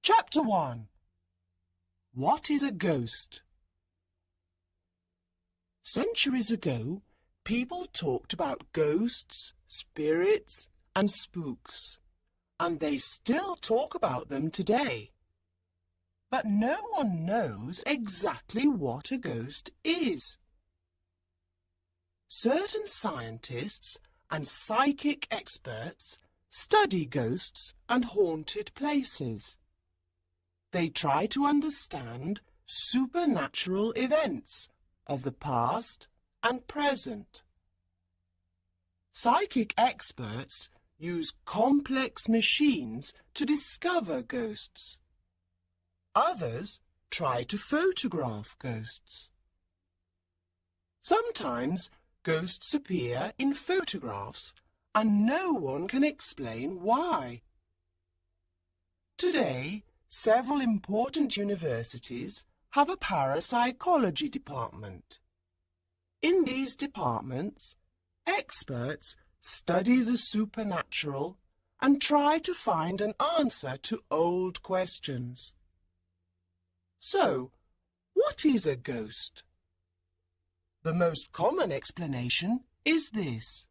Chapter 1. What is a ghost? Centuries ago, people talked about ghosts, spirits, and spooks, and they still talk about them today. But no one knows exactly what a ghost is. Certain scientists and psychic experts study ghosts and haunted places. They try to understand supernatural events of the past and present. Psychic experts use complex machines to discover ghosts. Others try to photograph ghosts. Sometimes ghosts appear in photographs and no one can explain why. Today, several important universities have a parapsychology department. In these departments, experts study the supernatural and try to find an answer to old questions. So, what is a ghost? The most common explanation is this.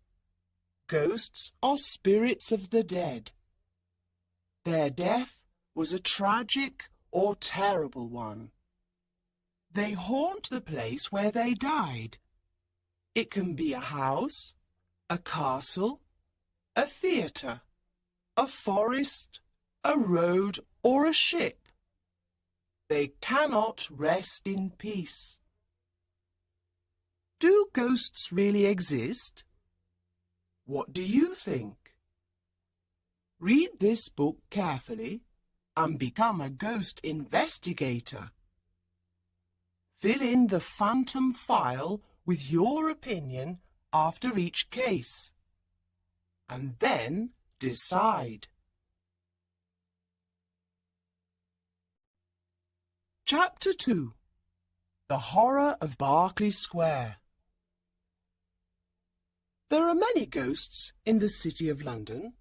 Ghosts are spirits of the dead. Their death was a tragic or terrible one. They haunt the place where they died. It can be a house, a castle, a theatre, a forest, a road, or a ship. They cannot rest in peace. Do ghosts really exist? What do you think? Read this book carefully and become a ghost investigator. Fill in the phantom file with your opinion after each case, and then decide. Chapter 2. The Horror of Berkeley Square. There are many ghosts in the City of London.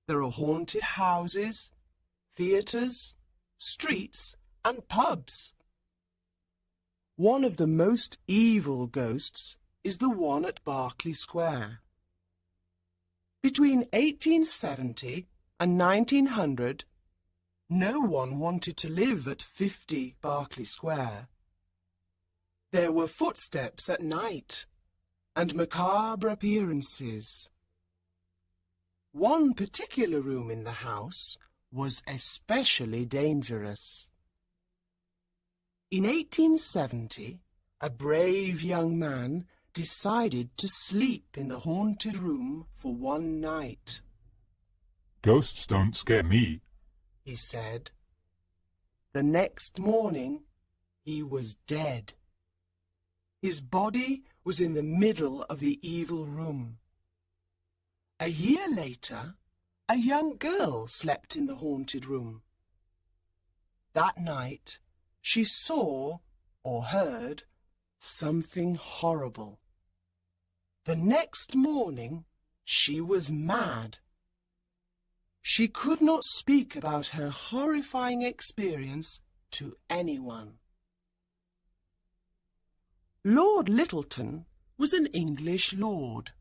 There are haunted houses, theatres, streets, and pubs. One of the most evil ghosts is the one at Berkeley Square. Between 1870 and 1900, no one wanted to live at 50 Berkeley Square. There were footsteps at night and macabre appearances. One particular room in the house was especially dangerous. In 1870, a brave young man decided to sleep in the haunted room for one night. "Ghosts don't scare me," he said. The next morning, he was dead. His body was in the middle of the evil room. A year later, a young girl slept in the haunted room. That night, she saw or heard something horrible. The next morning, she was mad. She could not speak about her horrifying experience to anyone. Lord Lyttelton was an English lord.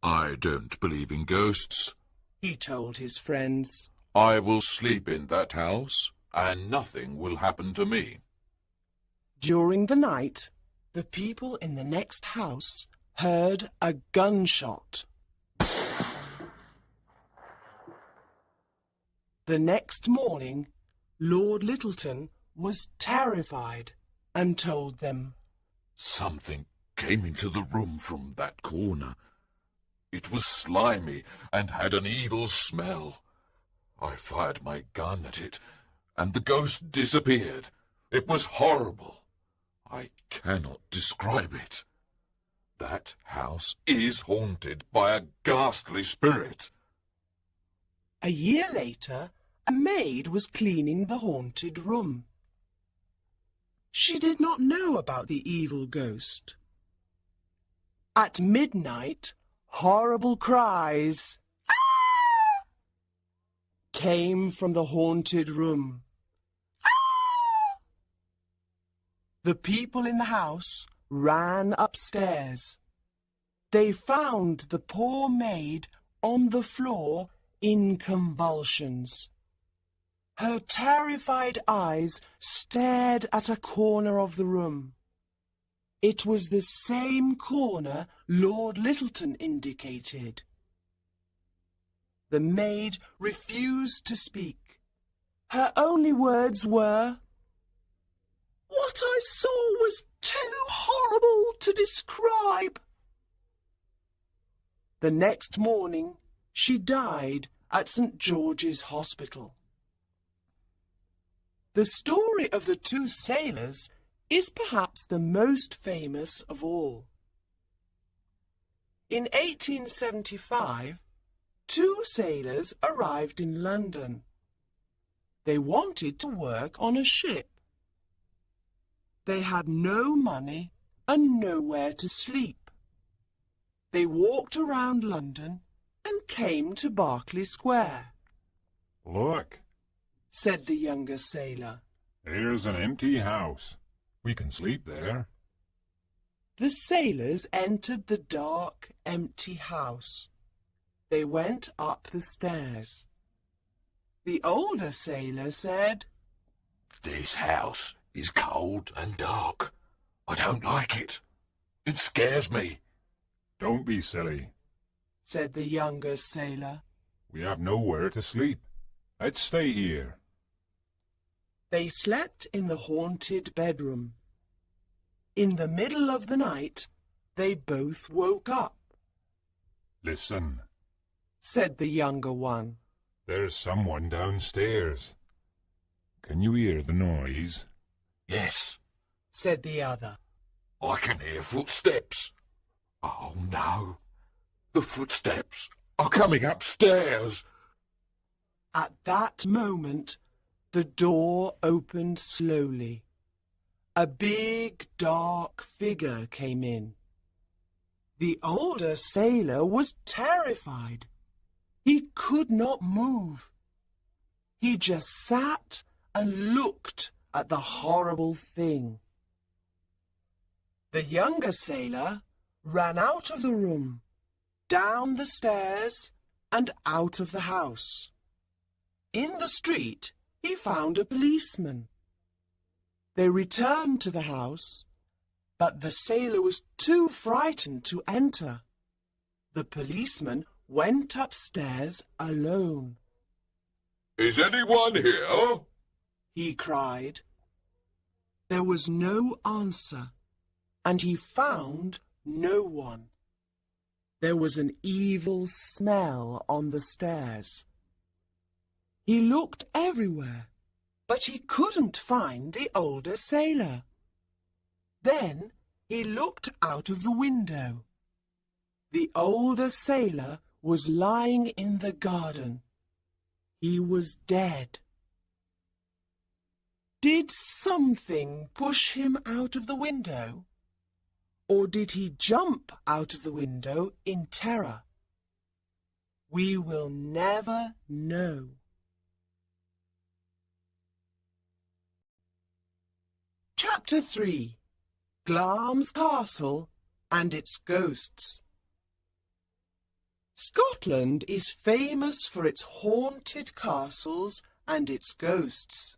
"I don't believe in ghosts," he told his friends. "I will sleep in that house, and nothing will happen to me." During the night, the people in the next house heard a gunshot. The next morning, Lord Lyttelton was terrified and told them, "Something came into the room from that corner. It was slimy and had an evil smell. I fired my gun at it, and the ghost disappeared. It was horrible. I cannot describe it. That house is haunted by a ghastly spirit." A year later, a maid was cleaning the haunted room. She did not know about the evil ghost. At midnight, horrible cries came from the haunted room. Ah! The people in the house ran upstairs. They found the poor maid on the floor in convulsions. Her terrified eyes stared at a corner of the room. It was the same corner Lord Littleton indicated. The maid refused to speak. Her only words were, "What I saw was too horrible to describe." The next morning, she died at St. George's Hospital. The story of the two sailors is perhaps the most famous of all. In 1875, two sailors arrived in London. They wanted to work on a ship. They had no money and nowhere to sleep. They walked around London and came to Berkeley Square. Look, said the younger sailor. here's an empty house. We can sleep there. The sailors entered the dark, empty house. They went up the stairs. The older sailor said, "This house is cold and dark. I don't like it. It scares me." Don't be silly. said the younger sailor. We have nowhere to sleep. Let's stay here. They slept in the haunted bedroom. In the middle of the night, they both woke up. Listen, said the younger one. there's someone downstairs. Can you hear the noise? "Yes," said the other. "I can hear footsteps." "Oh, no. The footsteps are coming upstairs." At that moment, the door opened slowly. A big, dark figure came in. The older sailor was terrified. He could not move. He just sat and looked at the horrible thing. The younger sailor ran out of the room, down the stairs, and out of the house. In the street, he found a policeman. They returned to the house, but the sailor was too frightened to enter. The policeman went upstairs alone. "Is anyone here?" he cried. There was no answer, and he found no one. There was an evil smell on the stairs. He looked everywhere, but he couldn't find the older sailor. Then he looked out of the window. The older sailor was lying in the garden. He was dead. Did something push him out of the window? Or did he jump out of the window in terror? We will never know. Chapter 3. Glamis Castle and its Ghosts. Scotland is famous for its haunted castles and its ghosts.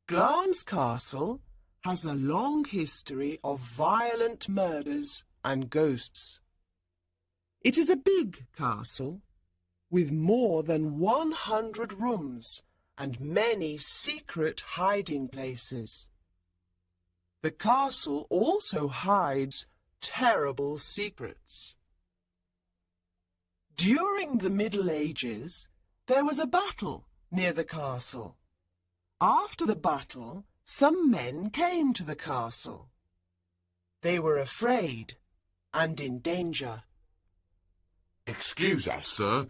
Glamis Castle has a long history of violent murders and ghosts. It is a big castle with more than 100 rooms and many secret hiding places. The castle also hides terrible secrets. During the Middle Ages, there was a battle near the castle. After the battle, some men came to the castle. They were afraid and in danger. "Excuse us, sir.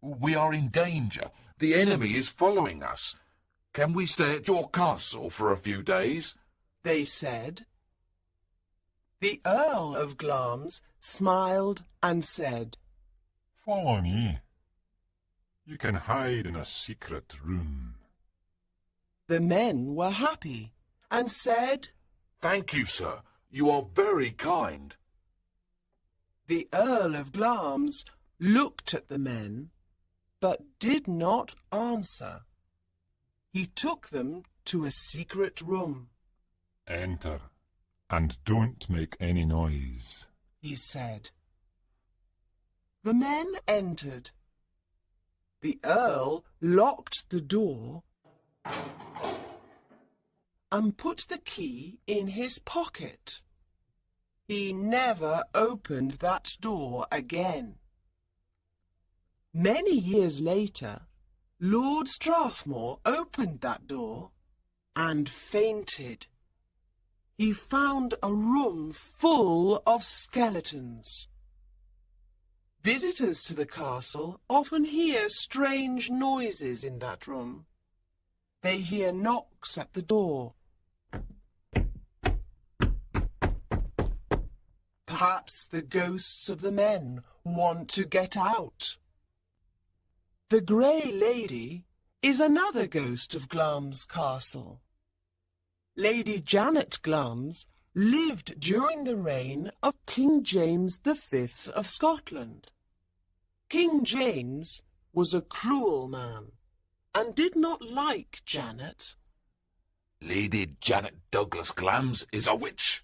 We are in danger. The enemy is following us. Can we stay at your castle for a few days?" they said. The Earl of Glamis smiled and said, Follow me. You can hide in a secret room. The men were happy and said, Thank you, sir. You are very kind. The Earl of Glamis looked at the men, but did not answer. He took them to a secret room. Enter, and don't make any noise, he said. The men entered. The Earl locked the door and put the key in his pocket. He never opened that door again. Many years later, Lord Strathmore opened that door and fainted. He found a room full of skeletons. Visitors to the castle often hear strange noises in that room. They hear knocks at the door. Perhaps the ghosts of the men want to get out. The Grey Lady is another ghost of Glamis Castle. Lady Janet Glamis lived during the reign of King James V of Scotland. King James was a cruel man and did not like Janet. Lady Janet Douglas Glamis is a witch.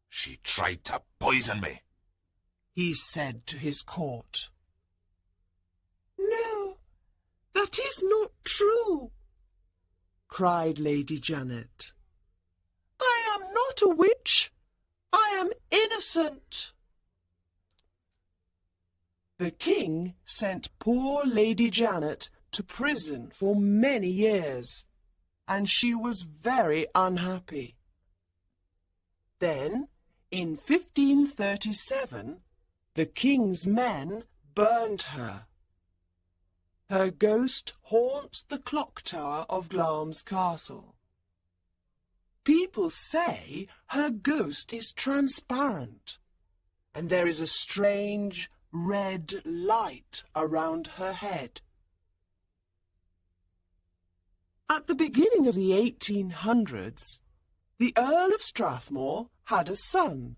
She tried to poison me, he said to his court. No, that is not true, cried Lady Janet. I am not a witch. I am innocent. The king sent poor Lady Janet to prison for many years, and she was very unhappy. Then, in 1537, the king's men burned her. Her ghost haunts the clock tower of Glamis Castle. People say her ghost is transparent, and there is a strange red light around her head. At the beginning of the 1800s, the Earl of Strathmore had a son.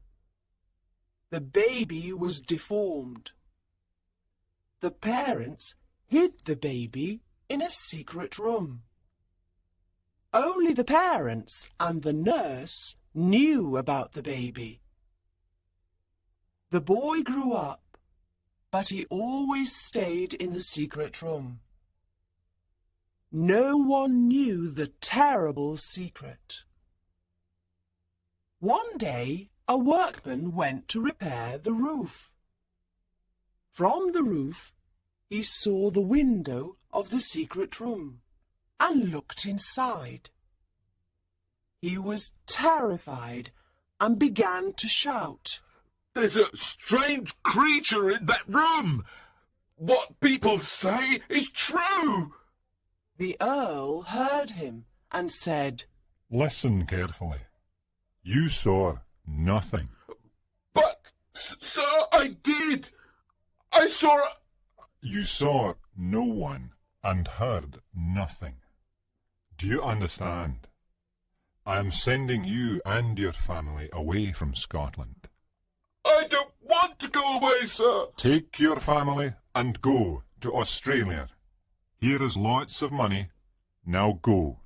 The baby was deformed. The parents hid the baby in a secret room. Only the parents and the nurse knew about the baby. The boy grew up, but he always stayed in the secret room. No one knew the terrible secret. One day, a workman went to repair the roof. From the roof, he saw the window of the secret room and looked inside. He was terrified and began to shout, There's a strange creature in that room. What people say is true. The Earl heard him and said, Listen carefully. You saw nothing. But, sir, I did. I saw a... You saw no one and heard nothing. Do you understand? I am sending you and your family away from Scotland. I don't want to go away, sir. Take your family and go to Australia. Here is lots of money. Now go.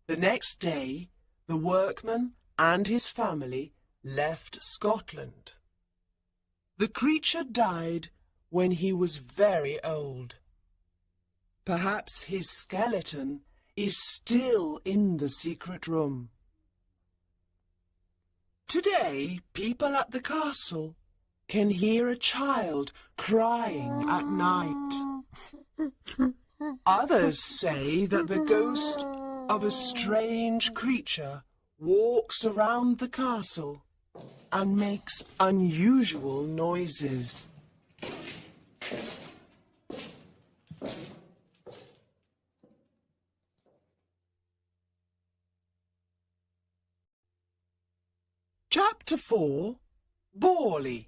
The next day, the workman and his family left Scotland. The creature died when he was very old. Perhaps his skeleton is still in the secret room. Today, people at the castle can hear a child crying at night. Others say that the ghost of a strange creature walks around the castle and makes unusual noises. Chapter 4, Borley,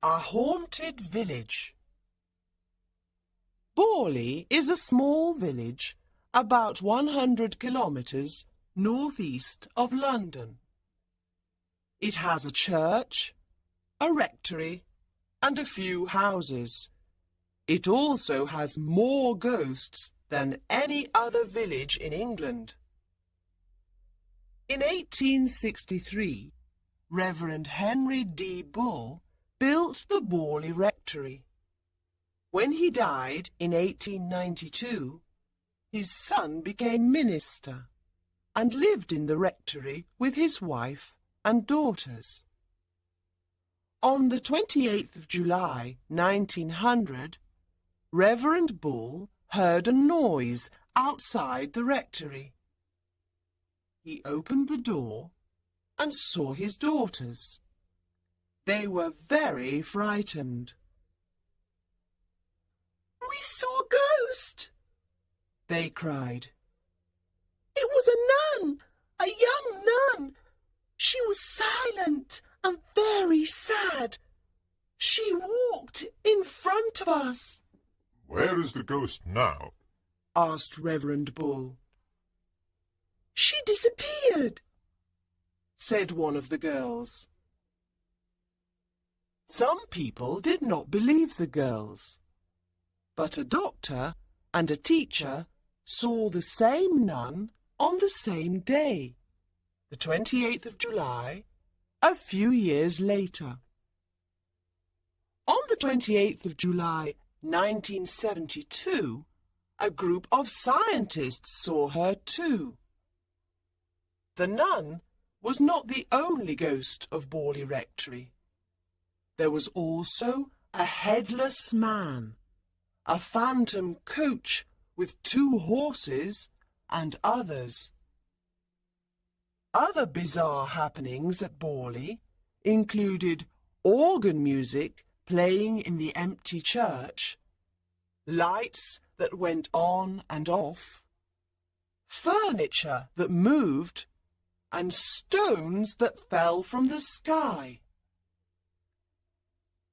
a haunted village. Borley is a small village about 100 kilometres northeast of London. It has a church, a rectory, and a few houses. It also has more ghosts than any other village in England. In 1863, Reverend Henry D. Bull built the Borley Rectory. When he died in 1892, his son became minister and lived in the rectory with his wife and daughters. On the 28th of July, 1900, Reverend Bull heard a noise outside the rectory. He opened the door and saw his daughters. They were very frightened. "We saw a ghost!" they cried. "It was a nun, a young nun. She was silent and very sad. She walked in front of us." "Where is the ghost now?" asked Reverend Bull. "She disappeared," said one of the girls. Some people did not believe the girls, but a doctor and a teacher saw the same nun on the same day, the 28th of July, a few years later. On the 28th of July, 1972, a group of scientists saw her too. The nun was not the only ghost of Borley Rectory. There was also a headless man, a phantom coach with 2 horses, and others. Other bizarre happenings at Borley included organ music playing in the empty church, lights that went on and off, furniture that moved, and stones that fell from the sky.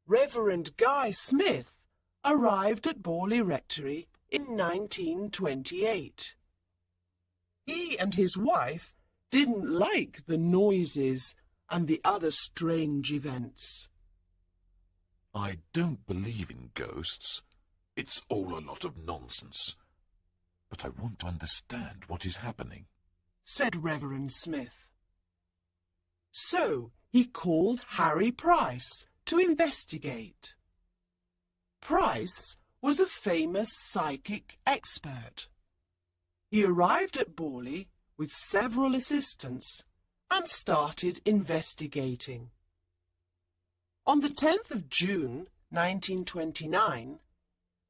Reverend Guy Smith arrived at Borley Rectory in 1928. He and his wife didn't like the noises and the other strange events. "I don't believe in ghosts. It's all a lot of nonsense. But I want to understand what is happening," said Reverend Smith. So he called Harry Price to investigate. Price was a famous psychic expert. He arrived at Borley with several assistants and started investigating. On the 10th of June, 1929,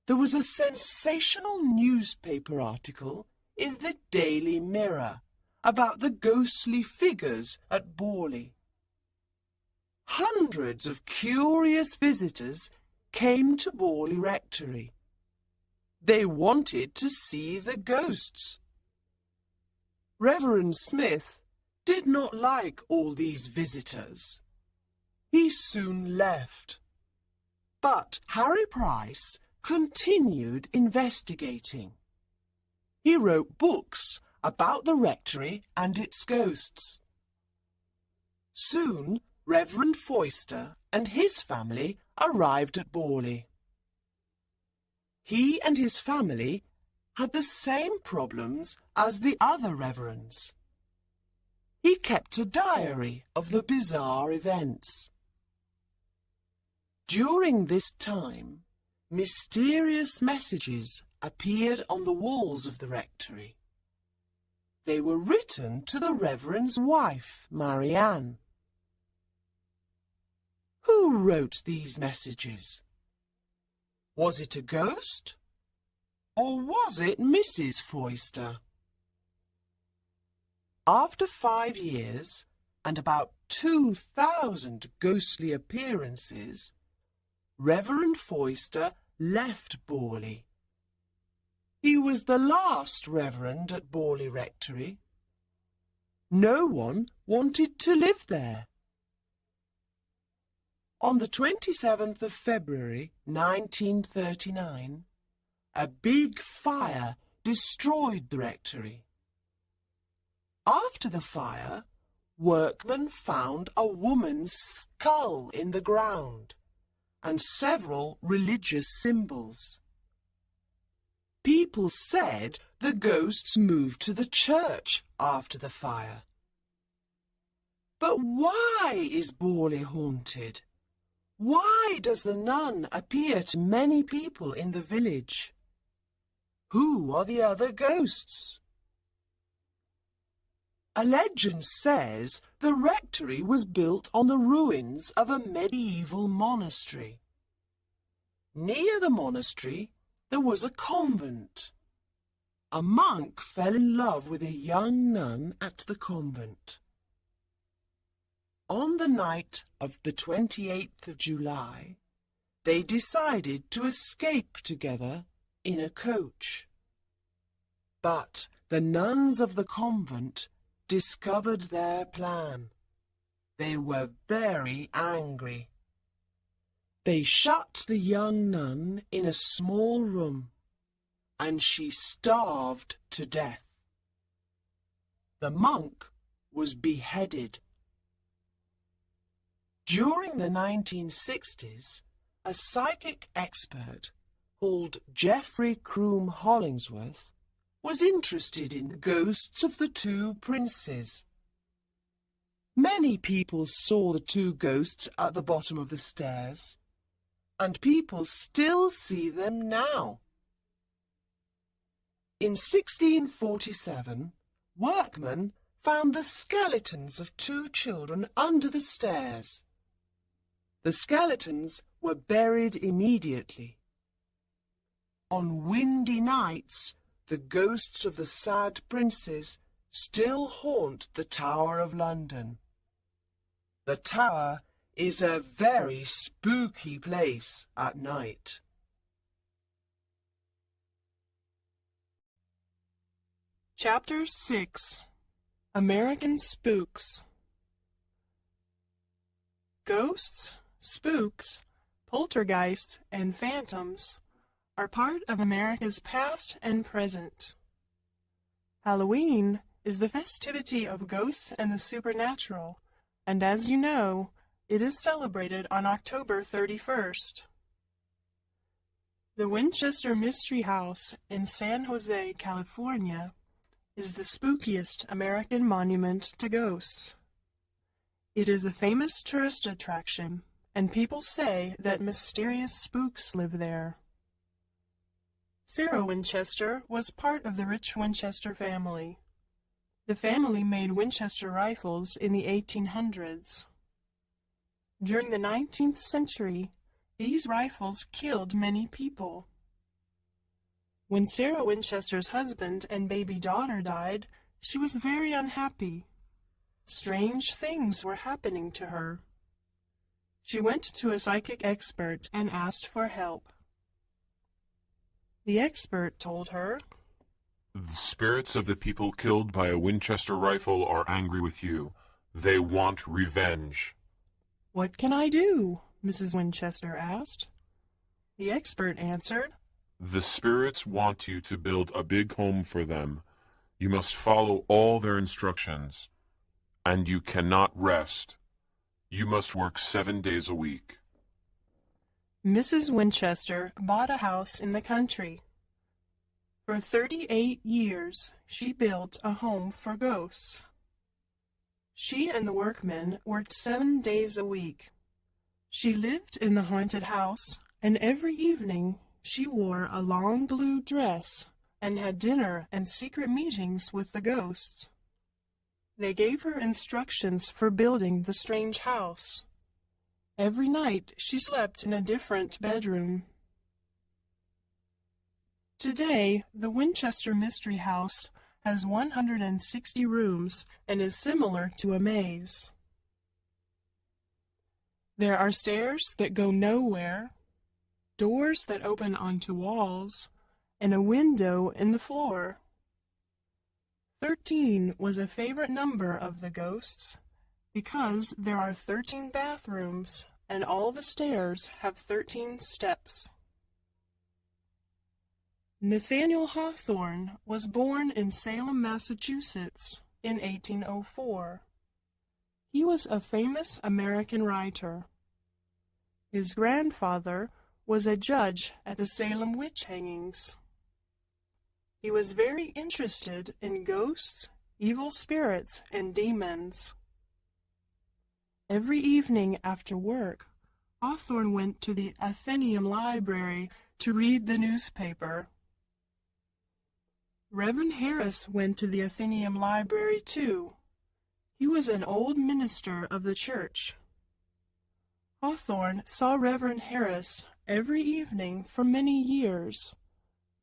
there was a sensational newspaper article in the Daily Mirror about the ghostly figures at Borley. Hundreds of curious visitors came to Borley Rectory. They wanted to see the ghosts. Reverend Smith did not like all these visitors. He soon left. But Harry Price continued investigating. He wrote books about the rectory and its ghosts. Soon, Reverend Foyster and his family arrived at Borley. He and his family had the same problems as the other reverends. He kept a diary of the bizarre events. During this time, mysterious messages appeared on the walls of the rectory. They were written to the Reverend's wife, Marianne. Who wrote these messages? Was it a ghost? Or was it Mrs. Foyster? After 5 years and about 2,000 ghostly appearances, Reverend Foyster left Borley. He was the last reverend at Borley Rectory. No one wanted to live there. On the 27th of February, 1939, a big fire destroyed the rectory. After the fire, workmen found a woman's skull in the ground and several religious symbols. People said the ghosts moved to the church after the fire. But why is Borley haunted? Why does the nun appear to many people in the village? Who are the other ghosts? A legend says the rectory was built on the ruins of a medieval monastery. Near the monastery there was a convent. A monk fell in love with a young nun at the convent. On the night of the 28th of July, they decided to escape together in a coach. But the nuns of the convent discovered their plan. They were very angry. They shut the young nun in a small room, and she starved to death. The monk was beheaded. During the 1960s, a psychic expert called Geoffrey Croom Hollingsworth was interested in the ghosts of the two princes. Many people saw the two ghosts at the bottom of the stairs, and people still see them now. In 1647, workmen found the skeletons of two children under the stairs. The skeletons were buried immediately. On windy nights, the ghosts of the sad princes still haunt the Tower of London. The Tower is a very spooky place at night. Chapter 6. American Spooks. Ghosts, spooks, poltergeists, and phantoms are part of America's past and present. Halloween is the festivity of ghosts and the supernatural, and as you know, it is celebrated on October 31st. The Winchester Mystery House in San Jose, California, is the spookiest American monument to ghosts. It is a famous tourist attraction, and people say that mysterious spooks live there. Sarah Winchester was part of the rich Winchester family. The family made Winchester rifles in the 1800s. During the 19th century, these rifles killed many people. When Sarah Winchester's husband and baby daughter died, she was very unhappy. Strange things were happening to her. She went to a psychic expert and asked for help. The expert told her, "The spirits of the people killed by a Winchester rifle are angry with you. They want revenge." "What can I do?" Mrs. Winchester asked. The expert answered, "The spirits want you to build a big home for them. You must follow all their instructions. And you cannot rest. You must work 7 days a week." Mrs. Winchester bought a house in the country. For 38 years, she built a home for ghosts. She and the workmen worked 7 days a week. She lived in the haunted house, and every evening she wore a long blue dress and had dinner and secret meetings with the ghosts. They gave her instructions for building the strange house. Every night she slept in a different bedroom. Today, the Winchester Mystery House has 160 rooms and is similar to a maze. There are stairs that go nowhere, doors that open onto walls, and a window in the floor. 13 was a favorite number of the ghosts because there are 13 bathrooms and all the stairs have 13 steps. Nathaniel Hawthorne was born in Salem, Massachusetts in 1804. He was a famous American writer. His grandfather was a judge at the Salem witch hangings. He was very interested in ghosts, evil spirits, and demons. Every evening after work, Hawthorne went to the Athenaeum Library to read the newspaper. Reverend Harris went to the Athenaeum Library too. He was an old minister of the church. Hawthorne saw Reverend Harris every evening for many years,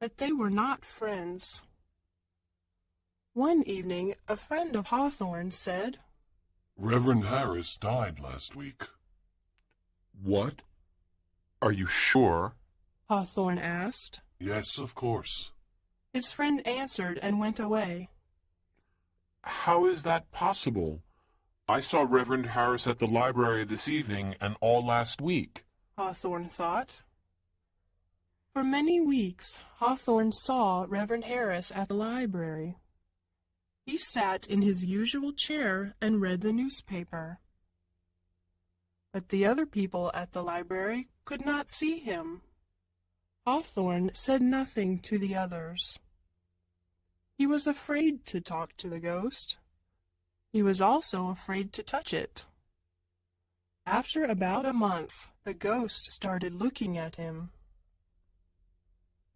but they were not friends. One evening, a friend of Hawthorne said, Reverend Harris died last week. What? Are you sure? Hawthorne asked. Yes, of course. His friend answered and went away. How is that possible? I saw Reverend Harris at the library this evening and all last week, Hawthorne thought. For many weeks, Hawthorne saw Reverend Harris at the library. He sat in his usual chair and read the newspaper. But the other people at the library could not see him. Hawthorne said nothing to the others. He was afraid to talk to the ghost. He was also afraid to touch it. After about a month, the ghost started looking at him.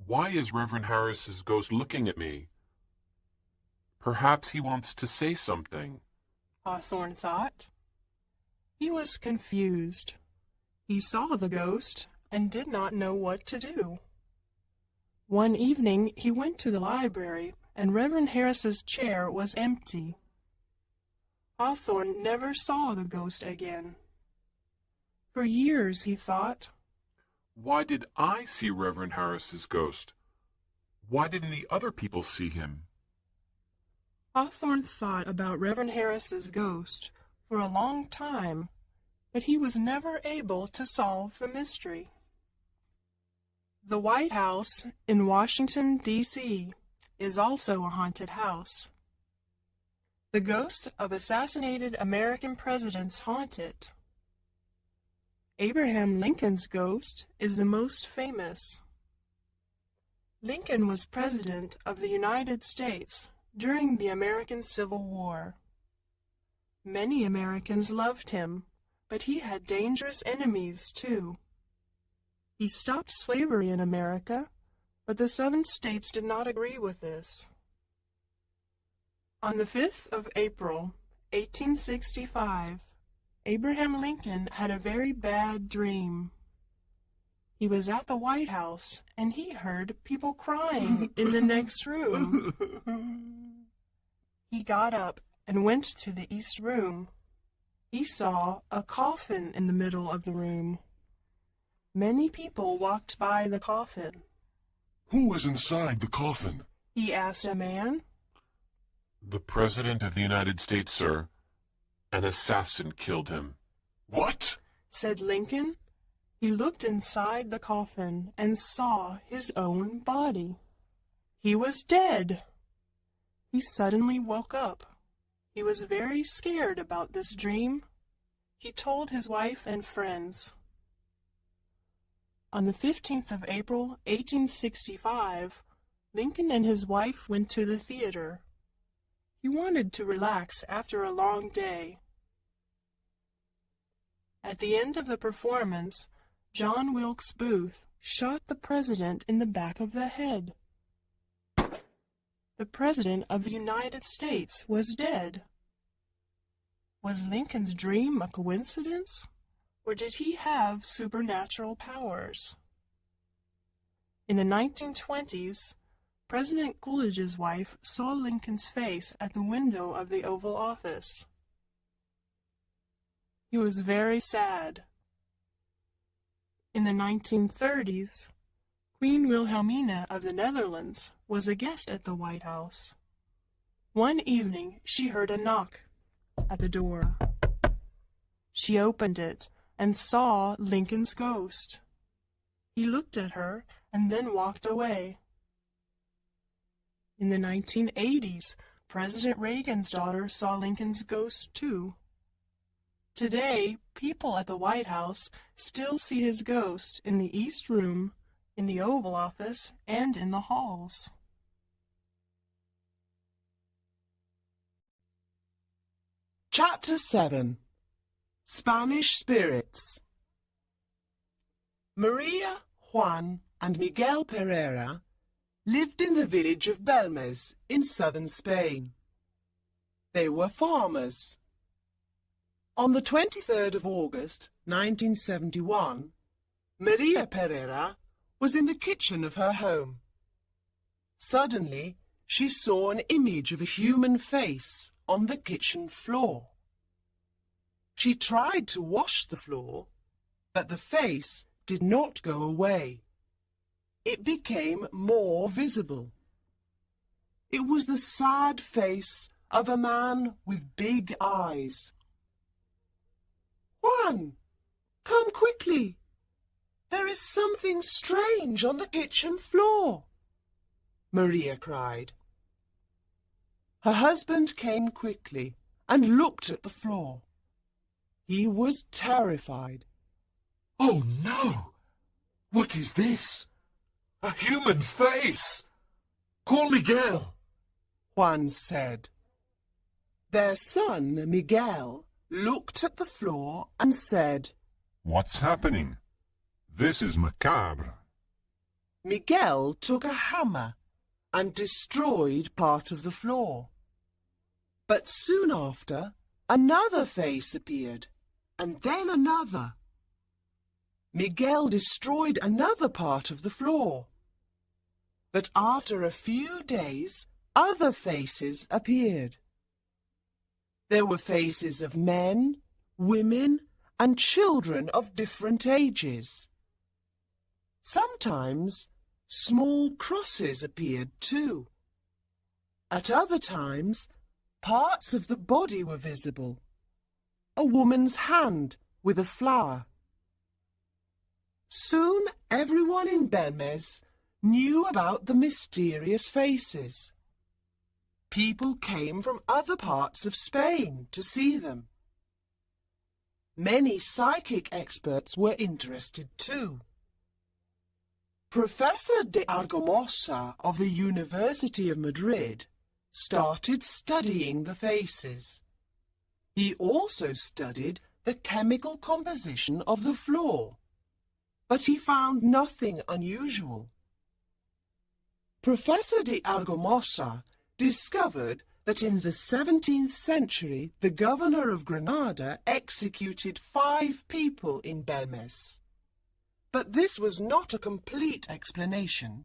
Why is Reverend Harris's ghost looking at me? Perhaps he wants to say something, Hawthorne thought. He was confused. He saw the ghost and did not know what to do. One evening he went to the library, and Reverend Harris's chair was empty. Hawthorne never saw the ghost again. For years he thought, why did I see Reverend Harris's ghost? Why didn't the other people see him? Hawthorne thought about Reverend Harris's ghost for a long time, but he was never able to solve the mystery. The White House in Washington, D.C. is also a haunted house. The ghosts of assassinated American presidents haunt it. Abraham Lincoln's ghost is the most famous. Lincoln was President of the United States during the American Civil War. Many Americans loved him, but he had dangerous enemies too. He stopped slavery in America, but the Southern states did not agree with this. On the 5th of April, 1865, Abraham Lincoln had a very bad dream. He was at the White House, and he heard people crying in the next room. He got up and went to the east room. He saw a coffin in the middle of the room. Many people walked by the coffin. Who was inside the coffin? He asked a man. The President of the United States, sir. An assassin killed him. What? Said Lincoln. He looked inside the coffin and saw his own body. He was dead. He suddenly woke up. He was very scared about this dream. He told his wife and friends. On the 15th of April, 1865, Lincoln and his wife went to the theater. He wanted to relax after a long day. At the end of the performance, John Wilkes Booth shot the president in the back of the head. The President of the United States was dead. Was Lincoln's dream a coincidence, or did he have supernatural powers? In the 1920s, President Coolidge's wife saw Lincoln's face at the window of the Oval Office. He was very sad. In the 1930s, Queen Wilhelmina of the Netherlands was a guest at the White House. One evening, she heard a knock at the door. She opened it and saw Lincoln's ghost. He looked at her and then walked away. In the 1980s, President Reagan's daughter saw Lincoln's ghost too. Today, people at the White House still see his ghost in the East Room, in the Oval Office, and in the halls. Chapter 7. Spanish Spirits. Maria, Juan, and Miguel Pereira lived in the village of Belmez in southern Spain. They were farmers. On the 23rd of August, 1971, Maria Pereira was in the kitchen of her home. Suddenly, she saw an image of a human face on the kitchen floor. She tried to wash the floor, but the face did not go away. It became more visible. It was the sad face of a man with big eyes. "Juan, come quickly. There is something strange on the kitchen floor," Maria cried. Her husband came quickly and looked at the floor. He was terrified. Oh no! What is this? A human face! Call Miguel! Juan said. Their son, Miguel, looked at the floor and said, "What's happening? This is macabre." Miguel took a hammer and destroyed part of the floor. But soon after, another face appeared, and then another. Miguel destroyed another part of the floor. But after a few days, other faces appeared. There were faces of men, women, and children of different ages. Sometimes small crosses appeared too. At other times, parts of the body were visible. A woman's hand with a flower. Soon everyone in Belmez knew about the mysterious faces. People came from other parts of Spain to see them. Many psychic experts were interested too. Professor de Argamosa of the University of Madrid started studying the faces. He also studied the chemical composition of the floor, but he found nothing unusual. Professor de Argamosa discovered that in the 17th century the governor of Granada executed 5 people in Belmez. But this was not a complete explanation,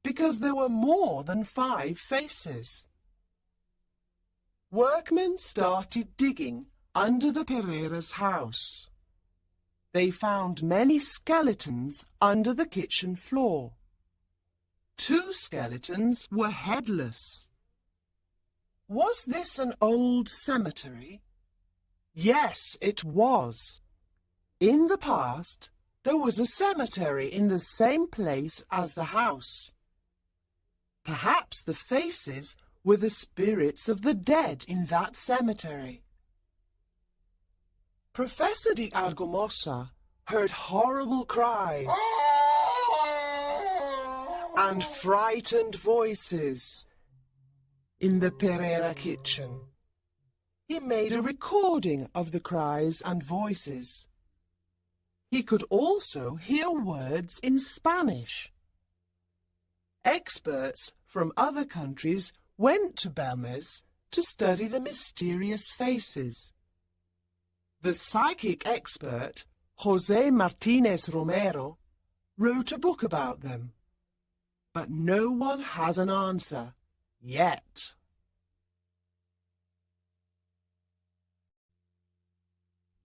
because there were more than 5 faces. Workmen started digging under the Pereira's house. They found many skeletons under the kitchen floor. 2 skeletons were headless. Was this an old cemetery? Yes, it was. In the past, there was a cemetery in the same place as the house. Perhaps the faces were the spirits of the dead in that cemetery. Professor de Argamosa heard horrible cries and frightened voices in the Pereira kitchen. He made a recording of the cries and voices. He could also hear words in Spanish. Experts from other countries went to Belmez to study the mysterious faces. The psychic expert, José Martínez Romero, wrote a book about them. But no one has an answer yet.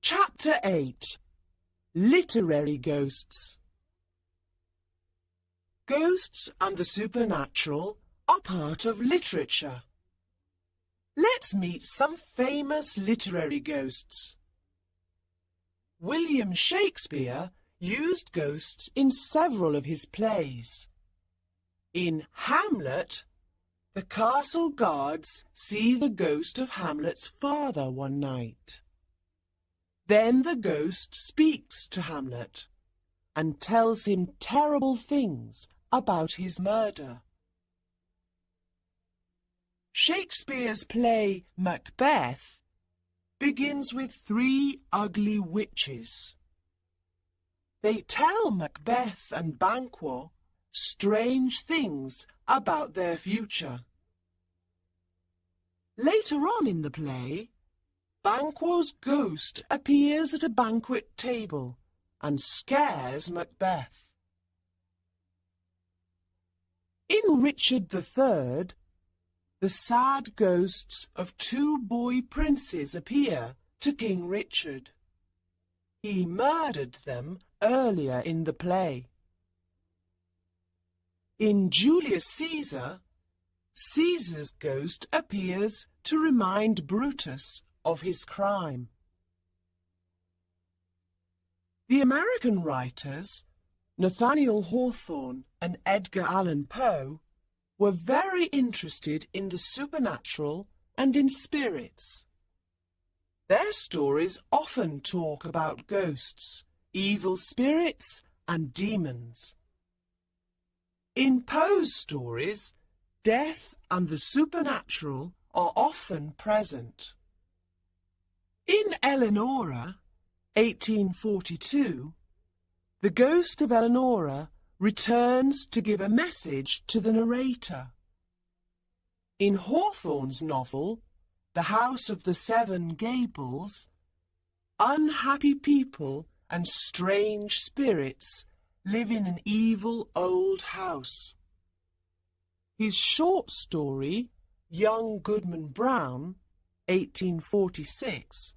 Chapter 8. Literary Ghosts. Ghosts and the supernatural are part of literature. Let's meet some famous literary ghosts. William Shakespeare used ghosts in several of his plays. In Hamlet, The castle guards see the ghost of Hamlet's father one night. Then the ghost speaks to Hamlet and tells him terrible things about his murder. Shakespeare's play Macbeth begins with 3 ugly witches. They tell Macbeth and Banquo strange things about their future. Later on in the play, Banquo's ghost appears at a banquet table and scares Macbeth. In Richard III, the sad ghosts of 2 boy princes appear to King Richard. He murdered them earlier in the play. In Julius Caesar, Caesar's ghost appears to remind Brutus of his crime. The American writers, Nathaniel Hawthorne and Edgar Allan Poe, were very interested in the supernatural and in spirits. Their stories often talk about ghosts, evil spirits, and demons. In Poe's stories, death and the supernatural are often present. In Eleanora, 1842, the ghost of Eleanora returns to give a message to the narrator. In Hawthorne's novel, The House of the Seven Gables, unhappy people and strange spirits live in an evil old house. His short story, Young Goodman Brown, 1846,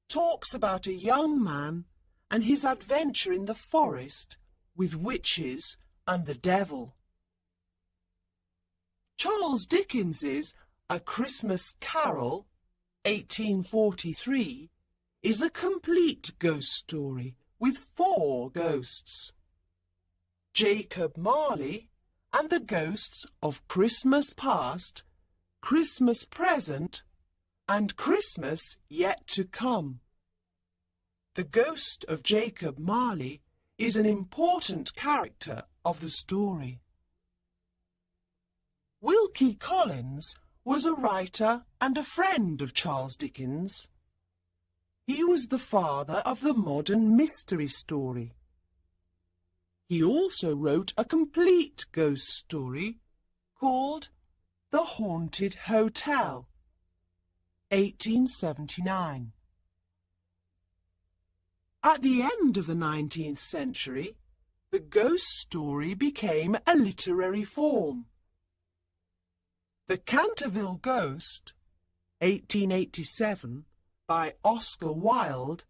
talks about a young man and his adventure in the forest with witches and the devil. Charles Dickens's A Christmas Carol, 1843, is a complete ghost story with 4 ghosts. Jacob Marley and the ghosts of Christmas Past, Christmas Present, and Christmas Yet to Come. The ghost of Jacob Marley is an important character of the story. Wilkie Collins was a writer and a friend of Charles Dickens. He was the father of the modern mystery story. He also wrote a complete ghost story called The Haunted Hotel, 1879. At the end of the 19th century, the ghost story became a literary form. The Canterville Ghost, 1887, by Oscar Wilde,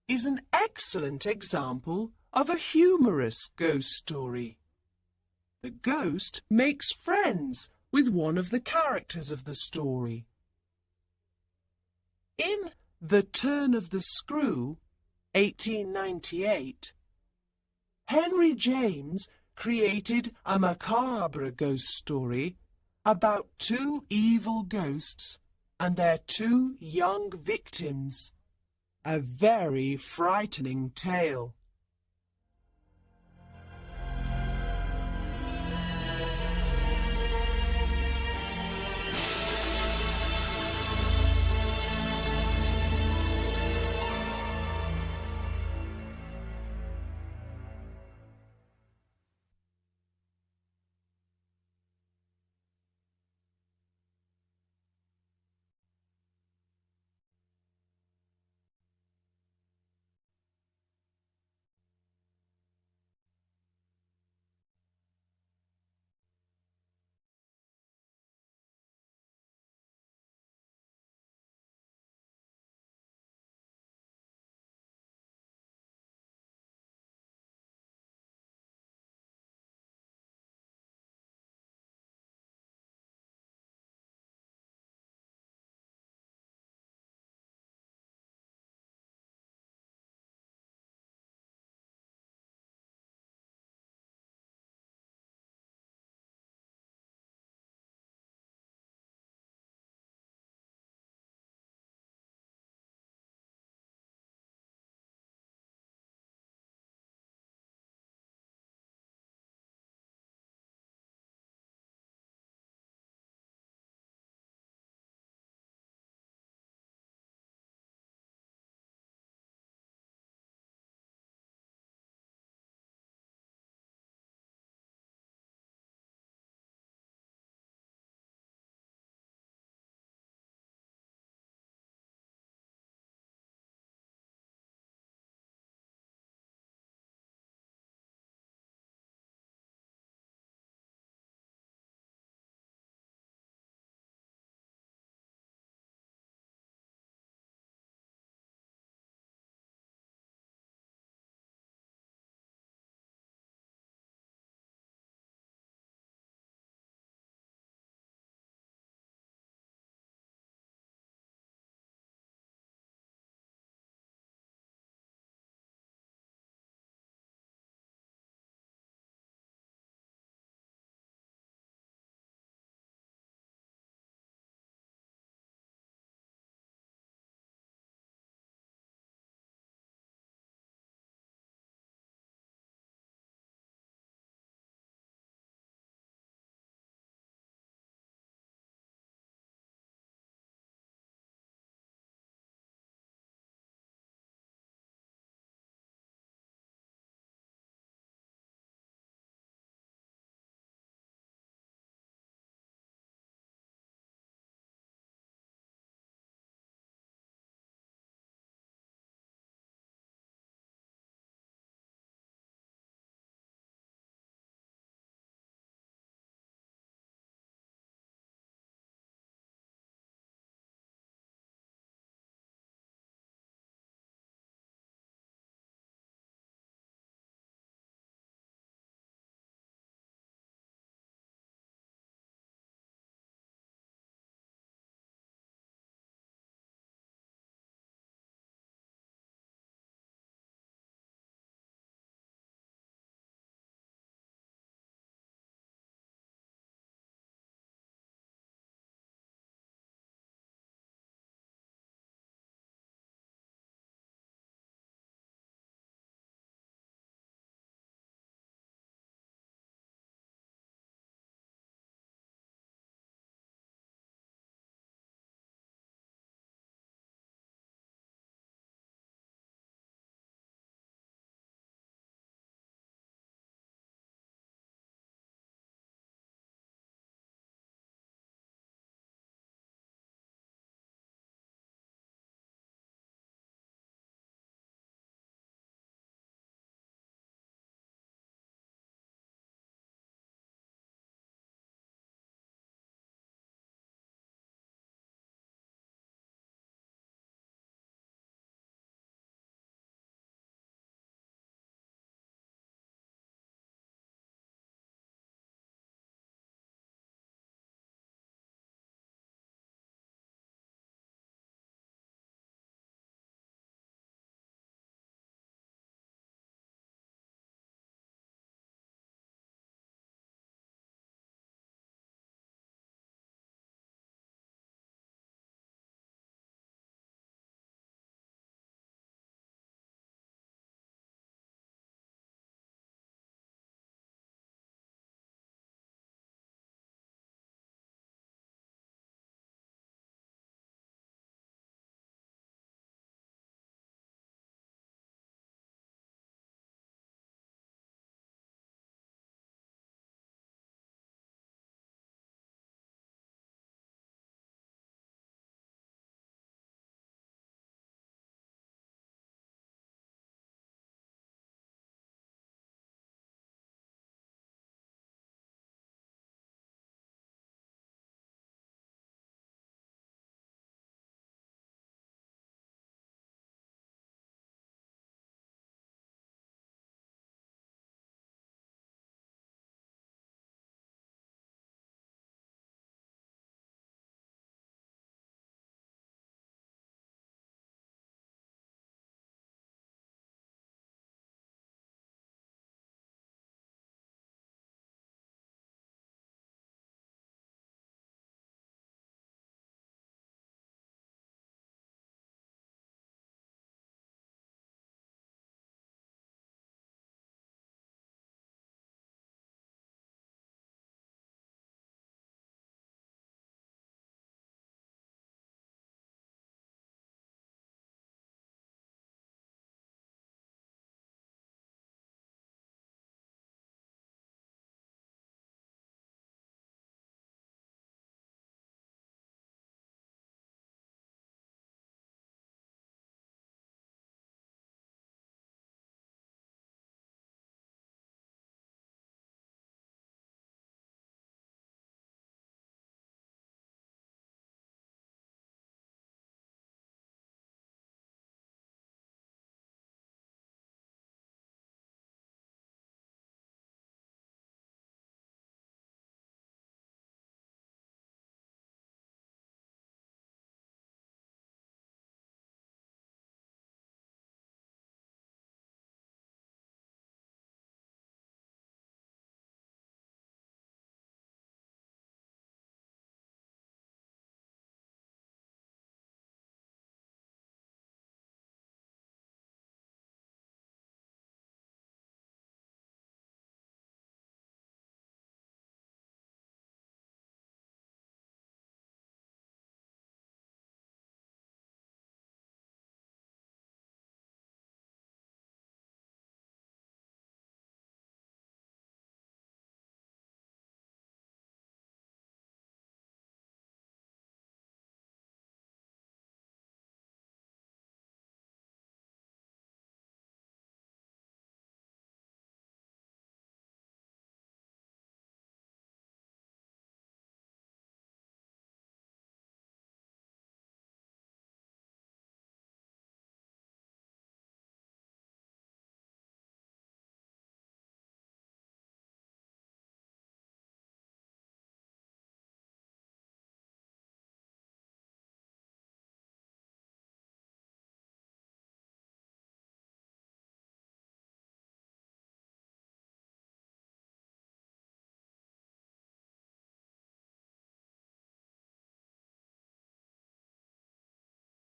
is an excellent example of a humorous ghost story. The ghost makes friends with one of the characters of the story. In The Turn of the Screw, 1898, Henry James created a macabre ghost story about 2 evil ghosts and their 2 young victims. A very frightening tale.